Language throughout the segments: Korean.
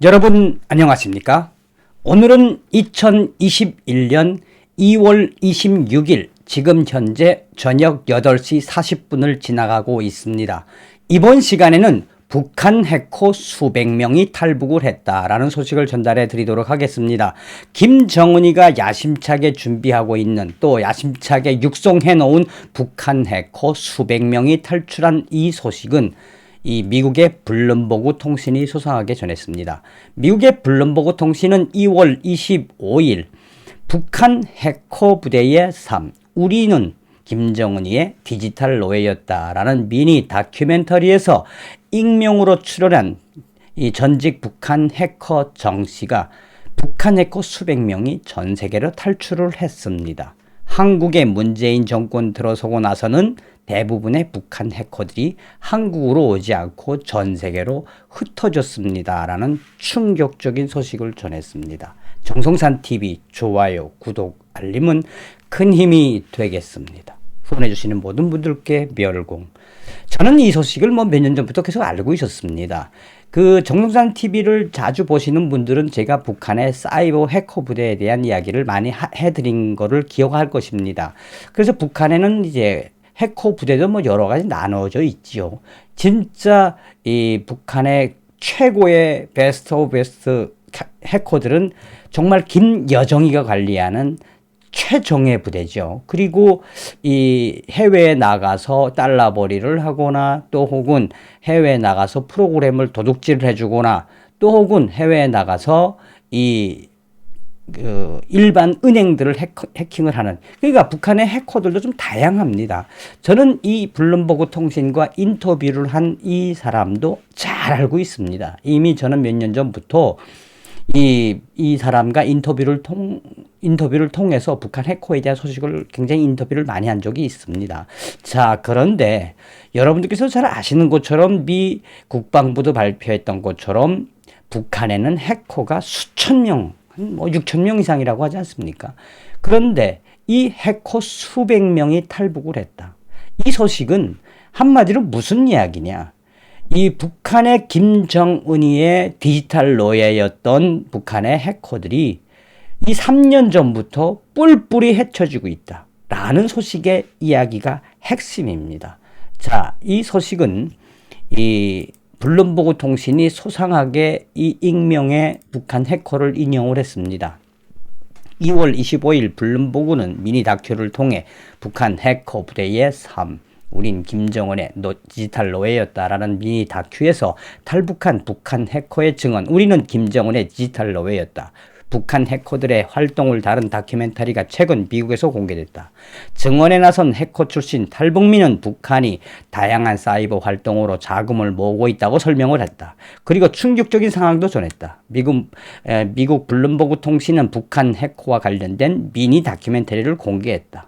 여러분 안녕하십니까? 오늘은 2021년 2월 26일 지금 현재 저녁 8시 40분을 지나가고 있습니다. 이번 시간에는 북한 해커 수백 명이 탈북을 했다라는 소식을 전달해 드리도록 하겠습니다. 김정은이가 야심차게 준비하고 있는 또 야심차게 육성해 놓은 북한 해커 수백 명이 탈출한 이 소식은 이 미국의 블룸버그 통신이 소상하게 전했습니다. 미국의 블룸버그 통신은 2월 25일 북한 해커 부대의 삶, 우리는 김정은이의 디지털 노예였다라는 미니 다큐멘터리에서 익명으로 출연한 이 전직 북한 해커 정 씨가 북한 해커 수백 명이 전 세계로 탈출을 했습니다. 한국의 문재인 정권 들어서고 나서는 대부분의 북한 해커들이 한국으로 오지 않고 전 세계로 흩어졌습니다. 라는 충격적인 소식을 전했습니다. 정성산TV 좋아요, 구독, 알림은 큰 힘이 되겠습니다. 후원해주시는 모든 분들께 멸공. 저는 이 소식을 몇 년 전부터 계속 알고 있었습니다. 그 정성산TV를 자주 보시는 분들은 제가 북한의 사이버 해커 부대에 대한 이야기를 많이 해드린 거를 기억할 것입니다. 그래서 북한에는 이제 해커 부대도 여러 가지 나눠져 있지요. 진짜 이 북한의 최고의 베스트 오브 베스트 해커들은 정말 김여정이가 관리하는 최정예 부대죠. 그리고 이 해외에 나가서 달러벌이를 하거나 또 혹은 해외에 나가서 프로그램을 도둑질을 해주거나 또 혹은 해외에 나가서 일반 은행들을 해킹을 하는, 그러니까 북한의 해커들도 좀 다양합니다. 저는 이 블룸버그 통신과 인터뷰를 한 이 사람도 잘 알고 있습니다. 이미 저는 몇 년 전부터 이 사람과 인터뷰를 통해서 북한 해커에 대한 소식을 굉장히 인터뷰를 많이 한 적이 있습니다. 자, 그런데 여러분들께서 잘 아시는 것처럼 미 국방부도 발표했던 것처럼 북한에는 해커가 수천 명, 6천 명 이상이라고 하지 않습니까? 그런데 이 해커 수백 명이 탈북을 했다. 이 소식은 한마디로 무슨 이야기냐? 이 북한의 김정은이의 디지털 노예였던 북한의 해커들이 이 3년 전부터 뿔뿔이 헤쳐지고 있다 라는 소식의 이야기가 핵심입니다. 자, 이 소식은 이 블룸버그 통신이 소상하게 이 익명의 북한 해커를 인용을 했습니다. 2월 25일 블룸버그는 미니 다큐를 통해 북한 해커 부대의 삶, 우린 김정은의 디지털 노예였다라는 미니 다큐에서 탈북한 북한 해커의 증언, 우리는 김정은의 디지털 노예였다. 북한 해커들의 활동을 다룬 다큐멘터리가 최근 미국에서 공개됐다. 증언에 나선 해커 출신 탈북민은 북한이 다양한 사이버 활동으로 자금을 모으고 있다고 설명을 했다. 그리고 충격적인 상황도 전했다. 미국 블룸버그 통신은 북한 해커와 관련된 미니 다큐멘터리를 공개했다.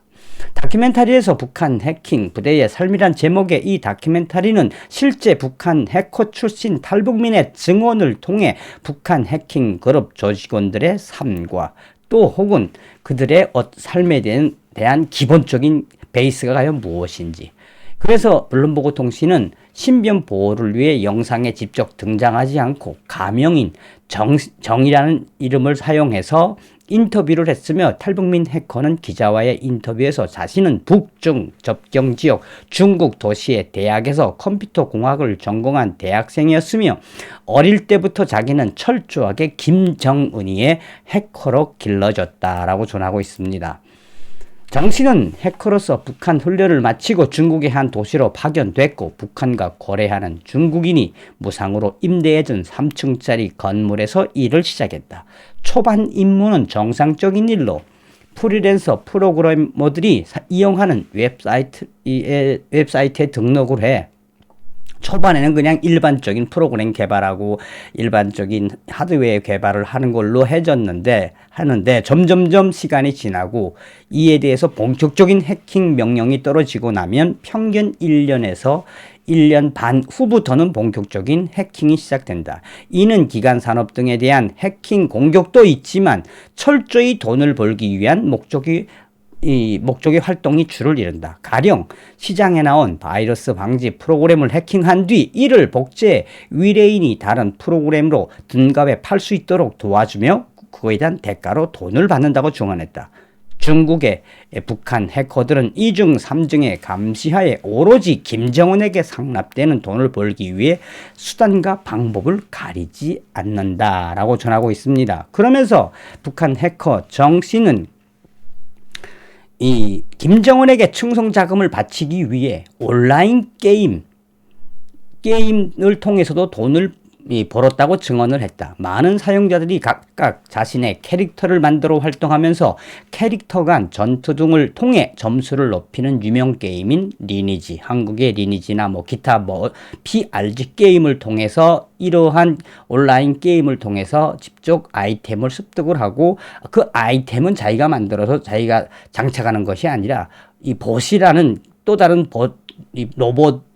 다큐멘터리에서 북한 해킹 부대의 삶이란 제목의 이 다큐멘터리는 실제 북한 해커 출신 탈북민의 증언을 통해 북한 해킹 그룹 조직원들의 삶과 또 혹은 그들의 삶에 대한 기본적인 베이스가 과연 무엇인지, 그래서 블룸버그 통신은 신변 보호를 위해 영상에 직접 등장하지 않고 가명인 정이라는 이름을 사용해서 인터뷰를 했으며, 탈북민 해커는 기자와의 인터뷰에서 자신은 북중 접경 지역 중국 도시의 대학에서 컴퓨터 공학을 전공한 대학생이었으며 어릴 때부터 자기는 철저하게 김정은이의 해커로 길러졌다라고 전하고 있습니다. 정 씨는 해커로서 북한 훈련을 마치고 중국의 한 도시로 파견됐고 북한과 거래하는 중국인이 무상으로 임대해준 3층짜리 건물에서 일을 시작했다. 초반 임무는 정상적인 일로 프리랜서 프로그래머들이 이용하는 웹사이트에 등록을 해 초반에는 그냥 일반적인 프로그램 개발하고 일반적인 하드웨어 개발을 하는 걸로 하는데 점점점 시간이 지나고 이에 대해서 본격적인 해킹 명령이 떨어지고 나면 평균 1년에서 1년 반 후부터는 본격적인 해킹이 시작된다. 이는 기간 산업 등에 대한 해킹 공격도 있지만 철저히 돈을 벌기 위한 목적이 이 목적의 활동이 주를 이룬다. 가령 시장에 나온 바이러스 방지 프로그램을 해킹한 뒤 이를 복제해 위례인이 다른 프로그램으로 둔갑에 팔 수 있도록 도와주며 그거에 대한 대가로 돈을 받는다고 증언했다. 중국의 북한 해커들은 2중, 3중의 감시하에 오로지 김정은에게 상납되는 돈을 벌기 위해 수단과 방법을 가리지 않는다라고 전하고 있습니다. 그러면서 북한 해커 정 씨는 이 김정은에게 충성 자금을 바치기 위해 온라인 게임을 통해서도 돈을 벌었다고 증언을 했다. 많은 사용자들이 각각 자신의 캐릭터를 만들어 활동하면서 캐릭터 간 전투 등을 통해 점수를 높이는 유명 게임인 리니지, 한국의 리니지나 기타 PRG 게임을 통해서 이러한 온라인 게임을 통해서 직접 아이템을 습득을 하고 그 아이템은 자기가 만들어서 자기가 장착하는 것이 아니라 이 봇이라는 또 다른 이 로봇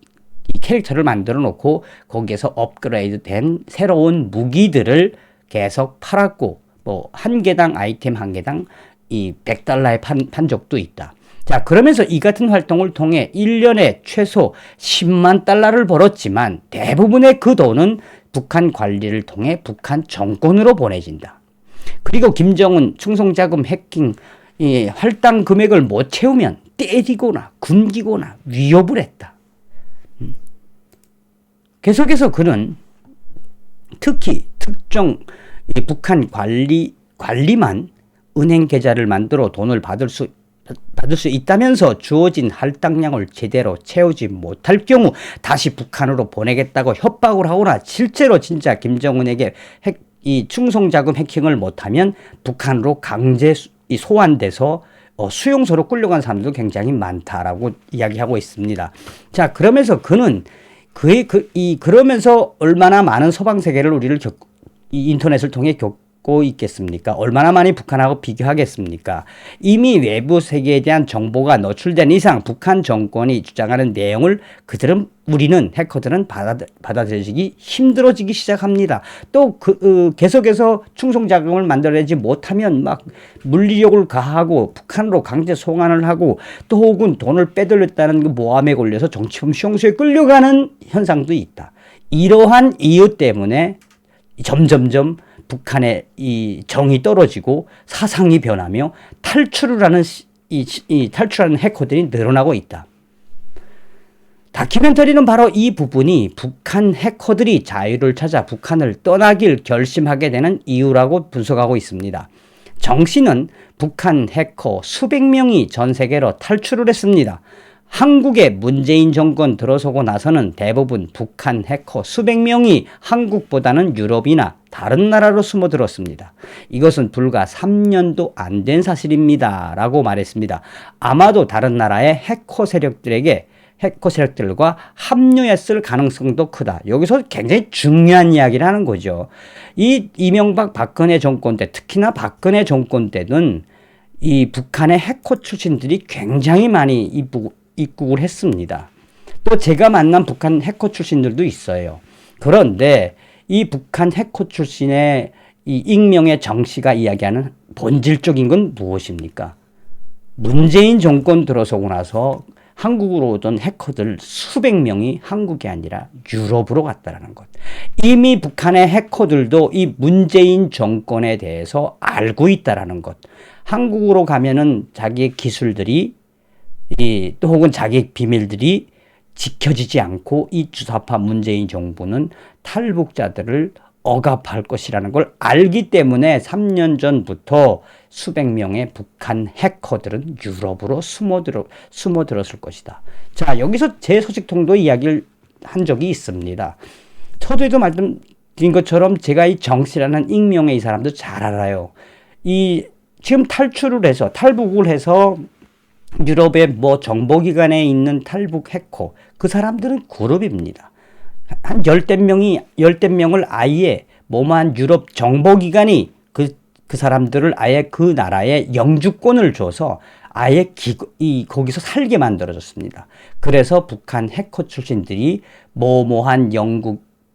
이 캐릭터를 만들어 놓고 거기에서 업그레이드 된 새로운 무기들을 계속 팔았고 한 개당 아이템 한 개당 이 100달러에 판 적도 있다. 자, 그러면서 이 같은 활동을 통해 1년에 최소 10만 달러를 벌었지만 대부분의 그 돈은 북한 관리를 통해 북한 정권으로 보내진다. 그리고 김정은 충성자금 해킹 이 할당 금액을 못 채우면 때리거나 굶기거나 위협을 했다. 계속해서 그는 특히 특정 북한 관리만 은행 계좌를 만들어 돈을 받을 수 있다면서 주어진 할당량을 제대로 채우지 못할 경우 다시 북한으로 보내겠다고 협박을 하거나 실제로 진짜 김정은에게 이 충성자금 해킹을 못하면 북한으로 강제 소환돼서 수용소로 끌려간 사람들도 굉장히 많다라고 이야기하고 있습니다. 자, 그러면서 그는 그러면서 얼마나 많은 서방 세계를 우리를 이 인터넷을 통해 겪고 있겠습니까? 얼마나 많이 북한하고 비교하겠습니까? 이미 외부 세계에 대한 정보가 노출된 이상 북한 정권이 주장하는 내용을 우리는 해커들은 받아들이기 힘들어지기 시작합니다. 또 계속해서 충성자금을 만들어내지 못하면 막 물리력을 가하고 북한으로 강제 송환을 하고 또 혹은 돈을 빼돌렸다는 그 모함에 걸려서 정치범 수용소에 끌려가는 현상도 있다. 이러한 이유 때문에 점점점 북한의 이 정이 떨어지고 사상이 변하며 탈출하는 해커들이 늘어나고 있다. 다큐멘터리는 바로 이 부분이 북한 해커들이 자유를 찾아 북한을 떠나길 결심하게 되는 이유라고 분석하고 있습니다. 정 씨는 북한 해커 수백 명이 전 세계로 탈출을 했습니다. 한국에 문재인 정권 들어서고 나서는 대부분 북한 해커 수백 명이 한국보다는 유럽이나 다른 나라로 숨어들었습니다. 이것은 불과 3년도 안 된 사실입니다. 라고 말했습니다. 아마도 다른 나라의 해커 세력들과 합류했을 가능성도 크다. 여기서 굉장히 중요한 이야기를 하는 거죠. 이 이명박 박근혜 정권 때, 특히나 박근혜 정권 때는 이 북한의 해커 출신들이 굉장히 많이 입국을 했습니다. 또 제가 만난 북한 해커 출신들도 있어요. 그런데 이 북한 해커 출신의 이 익명의 정 씨가 이야기하는 본질적인 건 무엇입니까? 문재인 정권 들어서고 나서 한국으로 오던 해커들 수백 명이 한국이 아니라 유럽으로 갔다라는 것. 이미 북한의 해커들도 이 문재인 정권에 대해서 알고 있다라는 것. 한국으로 가면은 자기의 기술들이 또 혹은 자기 비밀들이 지켜지지 않고 이 주사파 문재인 정부는 탈북자들을 억압할 것이라는 걸 알기 때문에 3년 전부터 수백 명의 북한 해커들은 유럽으로 숨어들었을 것이다. 자, 여기서 제 소식통도 이야기를 한 적이 있습니다. 서두에도 말씀드린 것처럼 제가 이 정씨라는 익명의 이 사람도 잘 알아요. 지금 탈북을 해서 유럽의 정보기관에 있는 탈북 해커, 그 사람들은 그룹입니다. 한 열댓 명을 아예 모만 유럽 정보기관이 그 사람들을 아예 그 나라의 영주권을 줘서 아예 거기서 살게 만들어졌습니다. 그래서 북한 해커 출신들이 모모한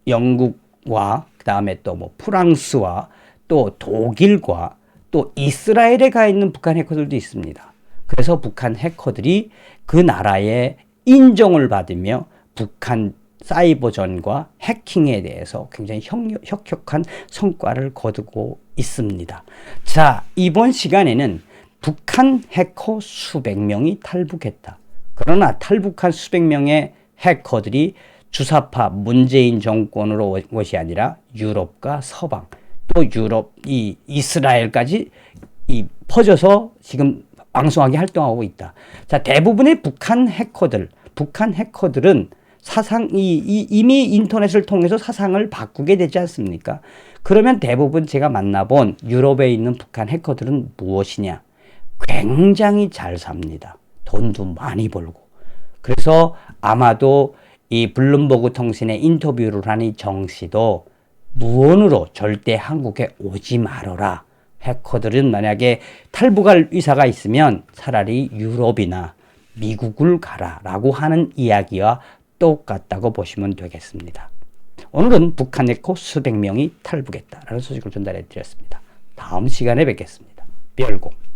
영국과 그 다음에 또 프랑스와 또 독일과 또 이스라엘에 가 있는 북한 해커들도 있습니다. 그래서 북한 해커들이 그 나라의 인정을 받으며 북한 사이버전과 해킹에 대해서 굉장히 혁혁한 성과를 거두고 있습니다. 자, 이번 시간에는 북한 해커 수백 명이 탈북했다. 그러나 탈북한 수백 명의 해커들이 주사파 문재인 정권으로 온 것이 아니라 유럽과 서방, 또 유럽, 이스라엘까지 퍼져서 지금 왕성하게 활동하고 있다. 자, 대부분의 북한 해커들은 이미 인터넷을 통해서 사상을 바꾸게 되지 않습니까? 그러면 대부분 제가 만나본 유럽에 있는 북한 해커들은 무엇이냐? 굉장히 잘 삽니다. 돈도 많이 벌고. 그래서 아마도 이 블룸버그 통신에 인터뷰를 한 이 정 씨도 무언으로 절대 한국에 오지 말아라. 해커들은 만약에 탈북할 의사가 있으면 차라리 유럽이나 미국을 가라라고 하는 이야기와 똑같다고 보시면 되겠습니다. 오늘은 북한 해커 수백 명이 탈북했다라는 소식을 전달해 드렸습니다. 다음 시간에 뵙겠습니다. 별공.